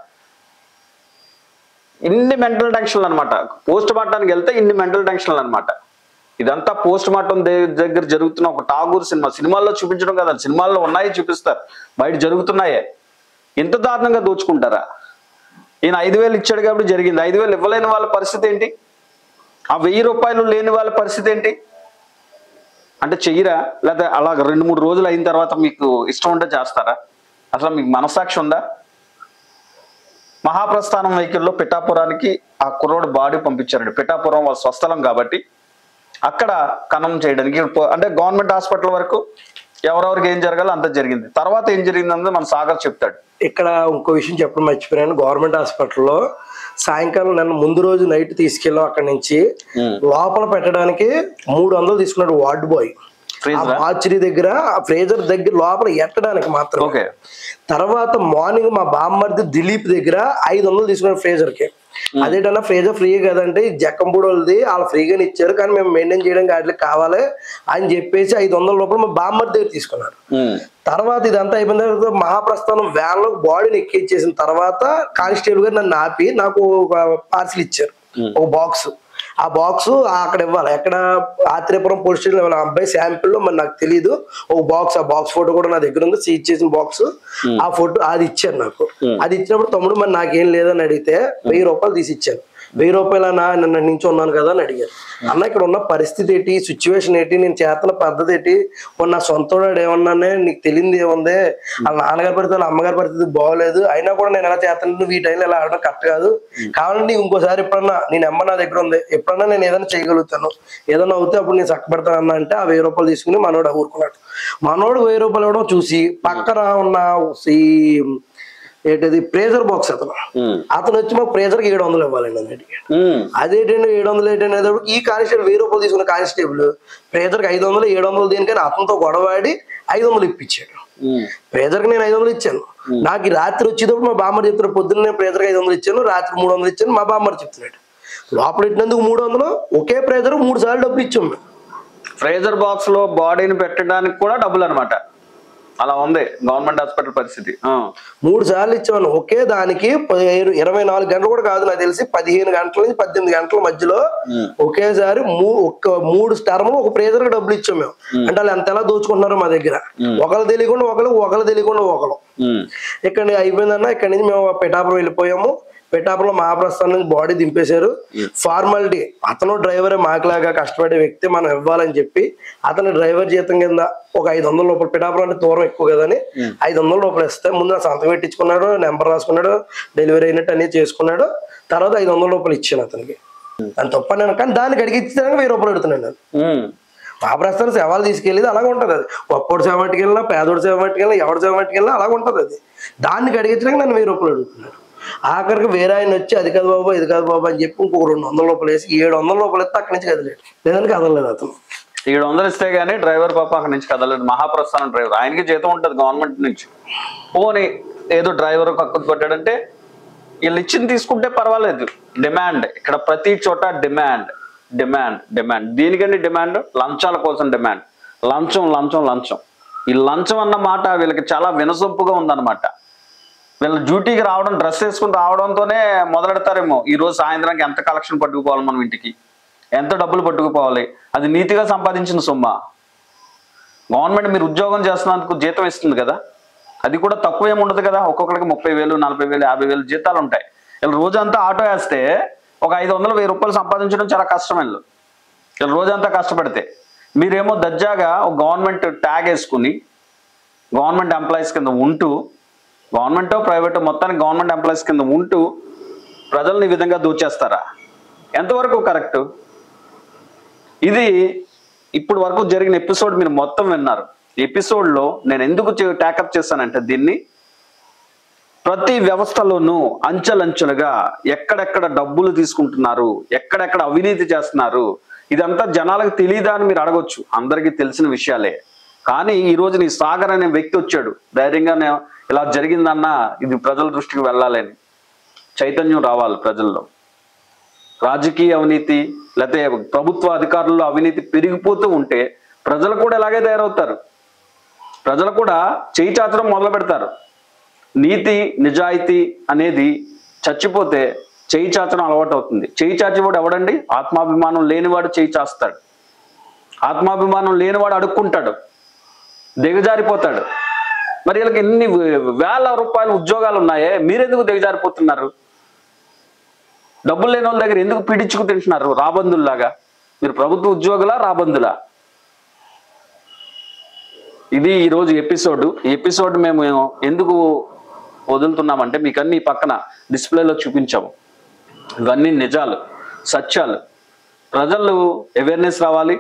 ఇన్ని మెంటల్ టెన్షన్లు అనమాట. పోస్ట్ మార్టానికి వెళ్తే ఇన్ని మెంటల్ టెన్షన్లు అనమాట. ఇదంతా పోస్ట్ మార్టం దగ్గర జరుగుతున్న ఒక ఠాగూర్ సినిమాల్లో చూపించడం కదా, సినిమాల్లో ఉన్నాయి చూపిస్తారు, బయట జరుగుతున్నాయే. ఇంత దారుణంగా దోచుకుంటారా? ఈయన 5,000 ఇచ్చాడు కాబట్టి జరిగింది. 5,000 ఇవ్వలేని వాళ్ళ పరిస్థితి ఏంటి? ఆ 1,000 రూపాయలు లేని వాళ్ళ పరిస్థితి ఏంటి? అంటే చెయ్యరా? లేదా అలా 2-3 రోజులు అయిన తర్వాత మీకు ఇష్టం ఉంటే చేస్తారా? అసలు మీకు మనసాక్షి ఉందా? మహాప్రస్థానం వెహికల్లో పిఠాపురానికి ఆ కుర్రోడు బాడీ పంపించారండి. పిఠాపురం వాళ్ళ స్వస్థలం కాబట్టి అక్కడ ఖననం చేయడానికి. అంటే గవర్నమెంట్ హాస్పిటల్ వరకు ఎవరెవరికి ఏం జరగాలో అంత జరిగింది. తర్వాత ఏం జరిగిందన్నది మన సాగర్ చెప్తాడు. ఇక్కడ ఇంకో విషయం చెప్పడం మర్చిపోయాను. గవర్నమెంట్ హాస్పిటల్లో సాయంకాలం నన్ను ముందు రోజు నైట్ తీసుకెళ్ళాం. అక్కడి నుంచి లోపల పెట్టడానికి 300 తీసుకున్నాడు వార్డ్ బాయ్. మార్చరీ దగ్గర ఫ్రేజర్ దగ్గర లోపల ఎట్టడానికి మాత్రం. తర్వాత మార్నింగ్ మా బామ్మర్ది దిలీప్ దగ్గర 500 తీసుకున్నాడు ఫ్రేజర్ కి. అదేటన్నా ఫ్రేజర్ ఫ్రీ కదంటే జక్కంపూడి వాళ్ళది, వాళ్ళు ఫ్రీగానే ఇచ్చారు కానీ మేము మెయింటైన్ చేయడానికి వాటికి కావాలి అని చెప్పేసి 500 రూపాయలు మా బామ్మర్ది దగ్గర తీసుకున్నారు. తర్వాత ఇదంతా అయిపోయిన తర్వాత మహాప్రస్థానం వ్యాన్ లో బాడీని ఎక్కించేసిన తర్వాత కానిస్టేబుల్ గారు నన్ను ఆపి నాకు ఒక పార్సిల్ ఇచ్చారు, ఒక బాక్స్. ఆ బాక్స్ అక్కడ ఇవ్వాలి, ఎక్కడ ఆత్రేయపురం పోలీస్ స్టేషన్ ఇవ్వాలి. అబ్బాయి శాంపిల్ లో మరి నాకు తెలియదు, ఒక బాక్స్, ఆ బాక్స్ ఫోటో కూడా నా దగ్గర ఉంది, సీజ్ చేసిన బాక్స్. ఆ ఫోటో అది ఇచ్చారు నాకు. అది ఇచ్చినప్పుడు తమ్ముడు మరి నాకేం లేదని అడిగితే 1,000 రూపాయలు తీసి ఇచ్చాను. 1,000 రూపాయలన్నా నిన్న నుంచి ఉన్నాను కదా అని అడిగారు. అన్న ఇక్కడ ఉన్న పరిస్థితి ఏంటి, సిచ్యువేషన్ ఏంటి, నేను చేస్తున్న పద్ధతి ఏంటి, నా సొంతోడు ఏమన్నానే నీకు తెలియదు ఏముంది, వాళ్ళ నాన్నగారి పరిస్థితి వాళ్ళ అమ్మగారి పరిస్థితి బాగోలేదు, అయినా కూడా నేను ఎలా చేస్తాను, నువ్వు ఈ టైంలో ఎలా ఆడడం కరెక్ట్ కాదు, కావాలంటే ఇంకోసారి ఎప్పుడన్నా నేను అమ్మ నా దగ్గర ఉంది, ఎప్పుడన్నా నేను ఏదైనా చేయగలుగుతాను, ఏదన్నా అవుతే అప్పుడు నేను చక్కబెడతాను అన్న అంటే ఆ 1,000 రూపాయలు తీసుకుని మనోడు ఊరుకున్నాడు. మనోడు 1,000 రూపాయలు ఇవ్వడం చూసి పక్కన ఉన్న ఈ ఏంటది ప్రేజర్ బాక్స్ అతను వచ్చి మాకు ప్రేజర్ కి 700 ఇవ్వాలండి అని అడిగాడు. అదేంటండి 700 ఏంటనేది ఈ కానిస్టేబుల్ 1,000 రూపాయలు తీసుకున్న కానిస్టేబుల్ ప్రేజర్ కి 500, 700 దేనికని అతనితో గొడవాడి 500 ఇప్పించాడు. ప్రేజర్ కి నేను 500 ఇచ్చాను. నాకు ఈ రాత్రి వచ్చేటప్పుడు మా బామ్మర్ చెప్తున్నాడు, పొద్దున్న నేను ప్రేజర్ కి 500 ఇచ్చాను, రాత్రి 300 ఇచ్చాను. మా బామ్మర్ చెప్తున్నాడు లోపల ఇట్టినందుకు 300, ఒకే ప్రేజర్ 3 సార్లు డబ్బులు ఇచ్చాము. ఫ్రేజర్ బాక్స్ లో బాడీని పెట్టడానికి కూడా డబ్బులు అనమాట. అలా ఉంది గవర్నమెంట్ హాస్పిటల్ పరిస్థితి. 3 సార్లు ఇచ్చాను. ఒకే దానికి 24 గంటలు కూడా కాదు, నాకు తెలిసి 15 గంటల నుంచి 18 గంటల మధ్యలో ఒకేసారి 3 టర్మ్ ఒక ప్రేజర్ కి డబ్బులు ఇచ్చాం మేము. అంటే వాళ్ళు ఎంత ఎలా దోచుకుంటున్నారో మా దగ్గర, ఒకళ్ళు తెలియకుండా ఒకళ్ళు తెలియకుండా ఒకళ్ళు. ఇక్కడ అయిపోయిందన్న, ఇక్కడ నుంచి మేము పిఠాపురం వెళ్ళిపోయాము. పిఠాపురం మహాప్రస్థానం నుంచి బాడీ దింపేశారు. ఫార్మాలిటీ అతను డ్రైవరే మాకులాగా కష్టపడే వ్యక్తి మనం ఇవ్వాలని చెప్పి అతను డ్రైవర్ జీతం కింద ఒక 500 రూపాయలు, పిఠాపురం అంటే దూరం ఎక్కువ కదని 500 రూపాయలు ఇస్తే ముందు నా సంతకం పెట్టించుకున్నాడు, నెంబర్ రాసుకున్నాడు, డెలివరీ అయినట్టు అన్ని చేసుకున్నాడు. తర్వాత 500 రూపాయలు ఇచ్చాను అతనికి. అని తప్పని కానీ దానికి అడిగించడానికి 1000 రూపాయలు అడుగుతున్నాను నేను. మహాప్రస్థానం సేవలు తీసుకెళ్ళేది అలాగ ఉంటుంది. అది గొప్పోడు సేవ మట్టుకెళ్ళినా, పేదోడు సేవ మట్టుకెళ్ళినా, ఎవరి సేవ మట్టుకెళ్ళినా అలాగ ఉంటుంది. అది దానికి అడిగించడానికి నన్ను 1000 రూపాయలు అడుగుతున్నాడు. ఆఖరికి వేరే ఆయన వచ్చి అది కాదు బాబు ఇది కాదు బాబు అని చెప్పి ఇంకొక 200 రూపాయలు వేసి 700 రూపాయలు ఇస్తే అక్కడి నుంచి కదలేడు. లేదని కదలలేదు అతను. 700 ఇస్తే గానీ డ్రైవర్ పాప అక్కడి నుంచి కదలలేదు. మహాప్రస్థానం డ్రైవర్, ఆయనకి జీతం ఉంటుంది గవర్నమెంట్ నుంచి. పోనీ ఏదో డ్రైవర్ కక్కుతు కొట్టాడంటే వీళ్ళు ఇచ్చింది తీసుకుంటే పర్వాలేదు. డిమాండ్ ఇక్కడ ప్రతి చోట డిమాండ్ డిమాండ్ డిమాండ్. దీనికండి డిమాండ్ లంచాల కోసం డిమాండ్. లంచం లంచం లంచం. ఈ లంచం అన్న మాట వీళ్ళకి చాలా వినసొంపుగా ఉందన్నమాట. వీళ్ళ డ్యూటీకి రావడం, డ్రెస్ వేసుకుని రావడంతోనే మొదలెడతారేమో ఈ రోజు సాయంత్రానికి ఎంత కలెక్షన్ పట్టుకుపోవాలి, మనం ఇంటికి ఎంత డబ్బులు పట్టుకుపోవాలి. అది నీతిగా సంపాదించిన సొమ్మ. గవర్నమెంట్ మీరు ఉద్యోగం చేస్తున్నందుకు జీతం ఇస్తుంది కదా, అది కూడా తక్కువ ఏమి ఉండదు కదా. ఒక్కొక్కరికి 30,000, 40,000, 50,000 జీతాలు ఉంటాయి. వీళ్ళు రోజంతా ఆటో వేస్తే ఒక 500, 1000 రూపాయలు సంపాదించడం చాలా కష్టం. వీళ్ళు రోజంతా కష్టపడితే మీరేమో దర్జాగా ఒక గవర్నమెంట్ ట్యాగ్ వేసుకుని గవర్నమెంట్ ఎంప్లాయీస్ కింద ఉంటూ, గవర్నమెంటో ప్రైవేటో మొత్తానికి గవర్నమెంట్ ఎంప్లాయీస్ కింద ఉంటూ ప్రజల్ని ఈ విధంగా దూచేస్తారా? ఎంతవరకు కరెక్ట్? ఇది ఇప్పుడు వరకు జరిగిన ఎపిసోడ్ మీరు మొత్తం విన్నారు. ఎపిసోడ్లో నేను ఎందుకు ట్యాకప్ చేశానంటే దీన్ని ప్రతి వ్యవస్థలోనూ అంచెలంచెలుగా ఎక్కడెక్కడ డబ్బులు తీసుకుంటున్నారు, ఎక్కడెక్కడ అవినీతి చేస్తున్నారు, ఇదంతా జనాలకు తెలియదా అని మీరు అడగొచ్చు. అందరికీ తెలిసిన విషయాలే. కానీ ఈ రోజు నీ సాగర్ అనే వ్యక్తి వచ్చాడు ధైర్యంగా, ఇలా జరిగిందన్నా ఇది ప్రజల దృష్టికి వెళ్ళాలని చైతన్యం రావాలి ప్రజల్లో. రాజకీయ అవినీతి లేకపోతే ప్రభుత్వ అధికారుల్లో అవినీతి పెరిగిపోతూ ఉంటే ప్రజలు కూడా ఎలాగే తయారవుతారు. ప్రజలు కూడా చేయి చాచడం మొదలు పెడతారు. నీతి నిజాయితీ అనేది చచ్చిపోతే చేయి చాచడం అలవాటు అవుతుంది. చేయి చాచేవాడు ఎవడండి? ఆత్మాభిమానం లేనివాడు చేయి చాస్తాడు. ఆత్మాభిమానం లేనివాడు అడుక్కుంటాడు, దిగజారిపోతాడు. మరి వీళ్ళకి ఎన్ని వేల రూపాయల ఉద్యోగాలు ఉన్నాయే, మీరెందుకు దిగజారిపోతున్నారు? డబ్బులు లేని వాళ్ళ దగ్గర ఎందుకు పీడించుకు తింటున్నారు రాబందుల్లాగా? మీరు ప్రభుత్వ ఉద్యోగులా రాబందులా? ఇది ఈరోజు ఎపిసోడ్. ఈ ఎపిసోడ్ మేము ఎందుకు వదులుతున్నామంటే మీకు అన్ని పక్కన డిస్ప్లేలో చూపించాము. ఇవన్నీ నిజాలు, సత్యాలు. ప్రజలు అవేర్నెస్ రావాలి.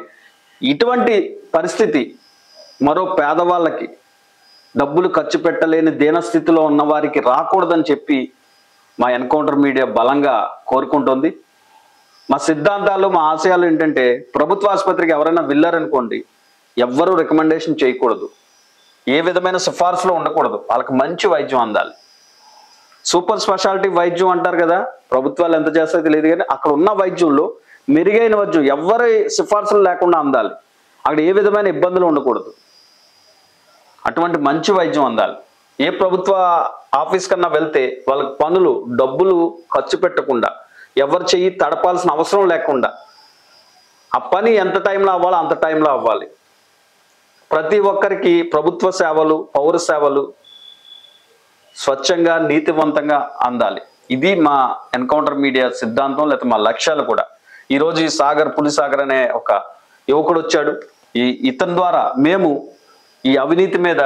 ఇటువంటి పరిస్థితి మరో పేదవాళ్ళకి, డబ్బులు ఖర్చు పెట్టలేని దీనస్థితిలో ఉన్న వారికి రాకూడదని చెప్పి మా ఎన్కౌంటర్ మీడియా బలంగా కోరుకుంటుంది. మా సిద్ధాంతాలు, మా ఆశయాలు ఏంటంటే ప్రభుత్వ ఆసుపత్రికి ఎవరైనా వెళ్ళారనుకోండి, ఎవ్వరూ రికమెండేషన్ చేయకూడదు, ఏ విధమైన సిఫార్సులో ఉండకూడదు. వాళ్ళకి మంచి వైద్యం అందాలి. సూపర్ స్పెషాలిటీ వైద్యం అంటారు కదా, ప్రభుత్వాలు ఎంత చేస్తారో తెలియదు కానీ అక్కడ ఉన్న వైద్యంలో మెరుగైన వైద్యం ఎవరి సిఫార్సులు లేకుండా అందాలి. అక్కడ ఏ విధమైన ఇబ్బందులు ఉండకూడదు. అటువంటి మంచి వైద్యం అందాలి. ఏ ప్రభుత్వ ఆఫీస్ కన్నా వెళ్తే వాళ్ళకి పనులు, డబ్బులు ఖర్చు పెట్టకుండా, ఎవరు చెయ్యి తడపాల్సిన అవసరం లేకుండా ఆ పని ఎంత టైంలో అవ్వాలో అంత టైంలో అవ్వాలి. ప్రతి ఒక్కరికి ప్రభుత్వ సేవలు, పౌర సేవలు స్వచ్ఛంగా, నీతివంతంగా అందాలి. ఇది మా ఎన్కౌంటర్ మీడియా సిద్ధాంతం, లేకపోతే మా లక్ష్యాలు కూడా. ఈరోజు ఈ సాగర్, పులిసాగర్ అనే ఒక యువకుడు వచ్చాడు. ఇతని ద్వారా మేము ఈ అవినీతి మీద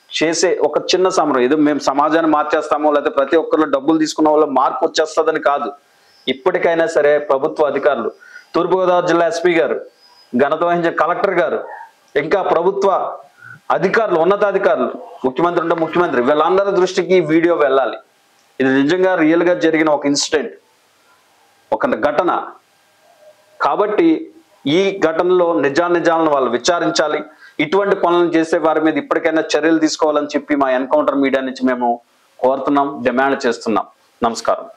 చేసే ఒక చిన్న సమరం, ఏదో మేము సమాజాన్ని మార్చేస్తామో లేకపోతే ప్రతి ఒక్కరిలో డబ్బులు తీసుకున్న వాళ్ళు మార్పు వచ్చేస్తుందని కాదు. ఇప్పటికైనా సరే ప్రభుత్వ అధికారులు, తూర్పుగోదావరి జిల్లా ఎస్పీ గారు, ఘనత వహించిన కలెక్టర్ గారు, ఇంకా ప్రభుత్వ అధికారులు, ఉన్నతాధికారులు, ముఖ్యమంత్రి ఉంటే ముఖ్యమంత్రి, వీళ్ళందరి దృష్టికి ఈ వీడియో వెళ్ళాలి. ఇది నిజంగా రియల్గా జరిగిన ఒక ఇన్సిడెంట్, ఒక ఘటన. కాబట్టి ఈ ఘటనలో నిజాలను వాళ్ళు విచారించాలి. ఇటువంటి పనులను చేసే వారి మీద ఇప్పటికైనా చర్యలు తీసుకోవాలని చెప్పి మా ఎన్కౌంటర్ మీడియా నుంచి మేము కోరుతున్నాం, డిమాండ్ చేస్తున్నాం. నమస్కారం.